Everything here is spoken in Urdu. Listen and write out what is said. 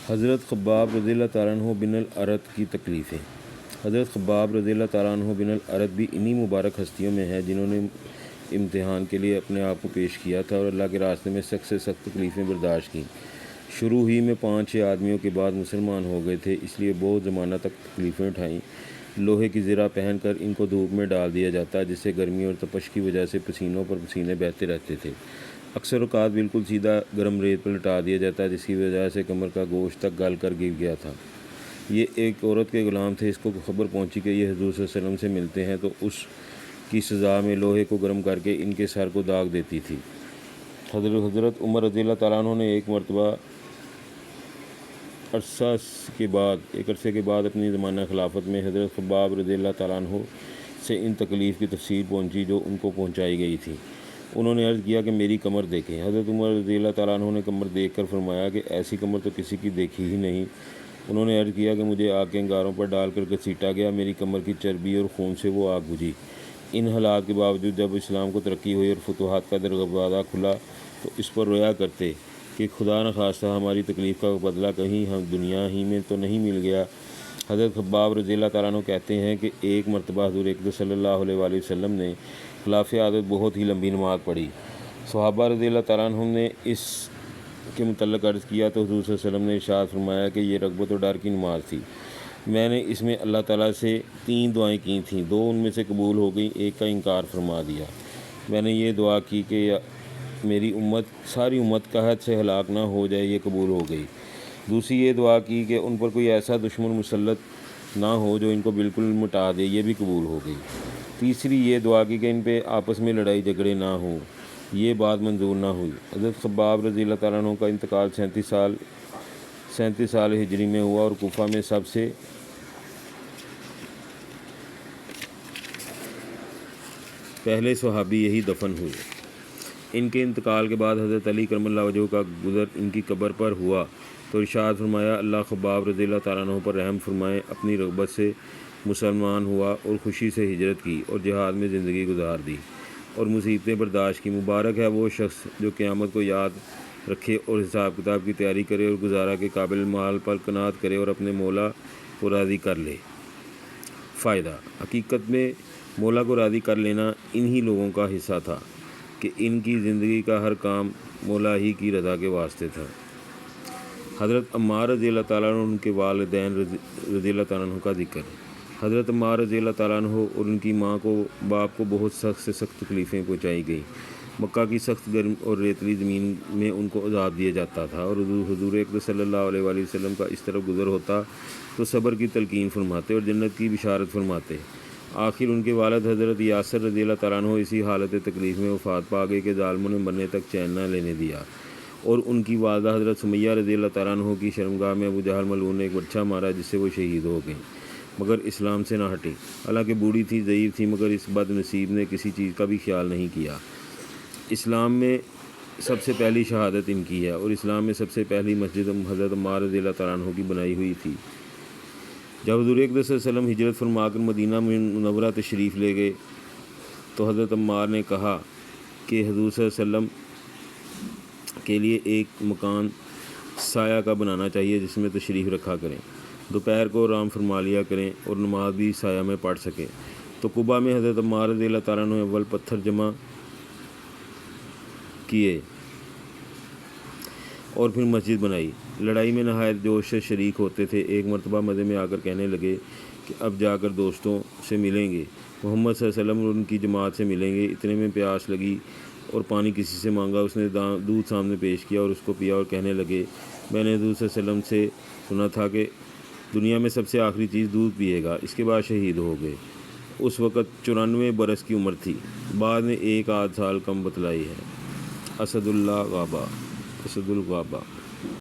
حضرت خباب رضی اللہ تعالیٰ عنہ بن الارت کی تکلیفیں۔ حضرت خباب رضی اللہ تعالیٰ عنہ بن الارت بھی انہی مبارک ہستیوں میں ہے جنہوں نے امتحان کے لیے اپنے آپ کو پیش کیا تھا اور اللہ کے راستے میں سخت سے سخت تکلیفیں برداشت کیں۔ شروع ہی میں 5-6 آدمیوں کے بعد مسلمان ہو گئے تھے، اس لیے بہت زمانہ تک تکلیفیں اٹھائیں۔ لوہے کی زرہ پہن کر ان کو دھوپ میں ڈال دیا جاتا، جس سے گرمی اور تپش کی وجہ سے پسینوں پر پسینے بہتے رہتے تھے۔ اکثر اوقات بالکل سیدھا گرم ریت پر لٹا دیا جاتا، جس کی وجہ سے کمر کا گوشت تک گل کر گر گیا تھا۔ یہ ایک عورت کے غلام تھے، اس کو خبر پہنچی کہ یہ حضور صلی اللہ علیہ وسلم سے ملتے ہیں، تو اس کی سزا میں لوہے کو گرم کر کے ان کے سر کو داغ دیتی تھی۔ حضرت عمر رضی اللہ تعالیٰ عنہ نے ایک مرتبہ عرصے کے بعد اپنی زمانہ خلافت میں حضرت خباب رضی اللہ تعالیٰ عنہ سے ان تکلیف کی تفصیل پہنچی جو ان کو پہنچائی گئی تھی۔ انہوں نے عرض کیا کہ میری کمر دیکھیں۔ حضرت عمر رضی اللہ تعالیٰ عنہ نے کمر دیکھ کر فرمایا کہ ایسی کمر تو کسی کی دیکھی ہی نہیں۔ انہوں نے عرض کیا کہ مجھے آگ کے انگاروں پر ڈال کر گھسیٹا گیا، میری کمر کی چربی اور خون سے وہ آگ بجھی۔ ان حالات کے باوجود جب اسلام کو ترقی ہوئی اور فتوحات کا دروازہ کھلا تو اس پر رویا کرتے کہ خدا نخواستہ ہماری تکلیف کا بدلہ کہیں ہم دنیا ہی میں تو نہیں مل گیا۔ حضرت خباب رضی اللہ تعالیٰ عنہ کہتے ہیں کہ ایک مرتبہ حضور اقدس صلی اللہ علیہ وآلہ وسلم نے خلاف عادت بہت ہی لمبی نماز پڑھی۔ صحابہ رضی اللہ تعالیٰ عنہ نے اس کے متعلق عرض کیا تو حضور صلی اللہ علیہ وسلم نے ارشاد فرمایا کہ یہ رغبت و ڈر کی نماز تھی۔ میں نے اس میں اللہ تعالیٰ سے 3 دعائیں کی تھیں، 2 ان میں سے قبول ہو گئیں، ایک کا انکار فرما دیا۔ میں نے یہ دعا کی کہ میری ساری امت قحط سے ہلاک نہ ہو جائے، یہ قبول ہو گئی۔ دوسری یہ دعا کی کہ ان پر کوئی ایسا دشمن مسلط نہ ہو جو ان کو بالکل مٹا دے، یہ بھی قبول ہو گئی۔ تیسری یہ دعا کی کہ ان پہ آپس میں لڑائی جھگڑے نہ ہوں، یہ بات منظور نہ ہوئی۔ حضرت خباب رضی اللہ تعالیٰ عنہ کا انتقال 37 سال ہجری میں ہوا اور کوفہ میں سب سے پہلے صحابی یہی دفن ہوئے۔ ان کے انتقال کے بعد حضرت علی کرم اللہ وجہہ کا گزر ان کی قبر پر ہوا تو ارشاد فرمایا اللہ خباب رضی اللہ تعالیٰ عنہ پر رحم فرمائے، اپنی رغبت سے مسلمان ہوا اور خوشی سے ہجرت کی اور جہاد میں زندگی گزار دی اور مصیبتیں برداشت کی۔ مبارک ہے وہ شخص جو قیامت کو یاد رکھے اور حساب کتاب کی تیاری کرے اور گزارا کے قابل مال پر قناعت کرے اور اپنے مولا کو راضی کر لے۔ فائدہ: حقیقت میں مولا کو راضی کر لینا انہی لوگوں کا حصہ تھا کہ ان کی زندگی کا ہر کام مولا ہی کی رضا کے واسطے تھا۔ حضرت عمار رضی اللہ تعالیٰ عنہ اور ان کے والدین رضی اللہ تعالیٰ عنہ کا ذکر۔ حضرت عمار رضی اللہ تعالیٰ عنہ اور ان کی ماں کو باپ کو بہت سخت سے سخت تکلیفیں پہنچائی گئیں۔ مکہ کی سخت گرم اور ریتلی زمین میں ان کو عذاب دیا جاتا تھا اور حضور اقدس صلی اللہ علیہ وآلہ وسلم کا اس طرف گزر ہوتا تو صبر کی تلقین فرماتے اور جنت کی بشارت فرماتے۔ آخر ان کے والد حضرت یاسر رضی اللہ تعالیٰ عنہ اسی حالت تکلیف میں وفات پا گئے کہ ظالموں نے مرنے تک چین نہ لینے دیا اور ان کی والدہ حضرت سمیہ رضی اللہ تعالیٰ عنہ کی شرمگاہ میں ابو جہل ملعون نے ایک بچہ مارا جس سے وہ شہید ہو گئیں، مگر اسلام سے نہ ہٹیں۔ حالانکہ بوڑھی تھی، ضعیف تھی، مگر اس بد نصیب نے کسی چیز کا بھی خیال نہیں کیا۔ اسلام میں سب سے پہلی شہادت ان کی ہے اور اسلام میں سب سے پہلی مسجد حضرت عمار رضی اللہ تعالیٰ عنہ کی بنائی ہوئی تھی۔ جب حضور اقدس صلی اللہ علیہ وسلم ہجرت فرما کر مدینہ منورہ تشریف لے گئے تو حضرت عمار نے کہا کہ حضور صلی اللہ علیہ وسلم کے لیے ایک مکان سایہ کا بنانا چاہیے جس میں تشریف رکھا کریں، دوپہر کو آرام فرما لیا کریں اور نماز بھی سایہ میں پڑھ سکیں۔ تو قباء میں حضرت عمار رضی اللہ تعالیٰ عنہ اول پتھر جمع کیے اور پھر مسجد بنائی۔ لڑائی میں نہایت جوش سے شریک ہوتے تھے۔ ایک مرتبہ مزے میں آ کر کہنے لگے کہ اب جا کر دوستوں سے ملیں گے، محمد صلی اللہ علیہ وسلم اور ان کی جماعت سے ملیں گے۔ اتنے میں پیاس لگی اور پانی کسی سے مانگا، اس نے دودھ سامنے پیش کیا اور اس کو پیا اور کہنے لگے میں نے حضور صلی اللہ علیہ وسلم سے سنا تھا کہ دنیا میں سب سے آخری چیز دودھ پیے گا۔ اس کے بعد شہید ہو گئے۔ اس وقت 94 برس کی عمر تھی، بعد میں 1 آدھ سال کم بتلائی ہے۔ اسد الغابہ